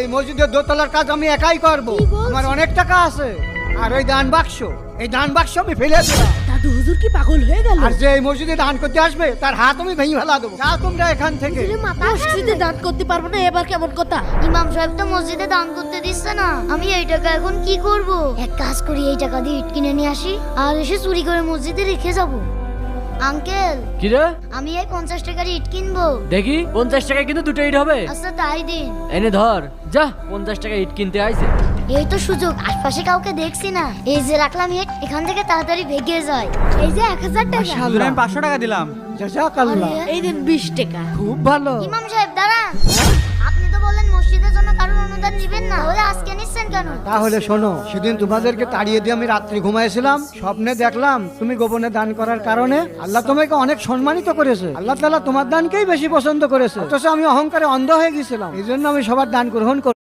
এই মসজিদের দোতলার কাজ আমি একাই করব। আমার অনেক টাকা আছে। আর ওই দান বাক্স, এই দান বাক্স আমি ফেলে দিলাম। দাদু হুজুর কি পাগল হয়ে গেল? আর যে এই মসজিদে দান করতে আসবে তার হাত আমি ভেঙে ফেলা দেবো। যাও তোমরা এখান থেকে। মসজিদে দান করতে পারবো না, এবার কেমন কথা? ইমাম সাহেব তো মসজিদে দান করতে দিচ্ছে না। আমি এই টাকা এখন কি করব? এক কাজ করি, এই টাকা দিয়ে ইট কিনে নিয়ে আসি আর এসে চুরি করে মসজিদে রেখে যাব। আঙ্কেল, কি রে? আমি এই 50 টাকার ইট কিনবো। দেখি 50 টাকায় কিন্তু দুটো ইট হবে। আচ্ছা তাই দিন। এনে ধর, যা 50 টাকা ইট কিনতে আইছে। এই তো সুযোগ, আশপাশে কাউকে দেখছি না। এই যে রাখলাম ইট, এখান থেকে তাড়াতাড়ি ভেগে যায়। এই যে 1000 টাকা। হুজুর, আমি 500 টাকা দিলাম। জাযাকাল্লাহ। আরে, এই দিন 20 টাকা। খুব ভালো। ইমাম সাহেব দাঁড়ান। আপনি তো বললেন মসজিদের জন্য কারোর অনুদান নেবেন না, তাহলে আজকে নিচ্ছেন কেন? তাহলে শোনো, সেদিন তোমাদেরকে তাড়িয়ে দিয়ে আমি রাত্রি ঘুমাইছিলাম, স্বপ্নে দেখলাম তুমি গোপনে দান করার কারণে আল্লাহ তোমাকে অনেক সম্মানিত করেছে। আল্লাহ তাআলা তোমার দানকেই বেশি পছন্দ করেছে, অথচ আমি অহংকারে অন্ধ হয়ে গেছিলাম। এই জন্য আমি সবার দান গ্রহণ করি।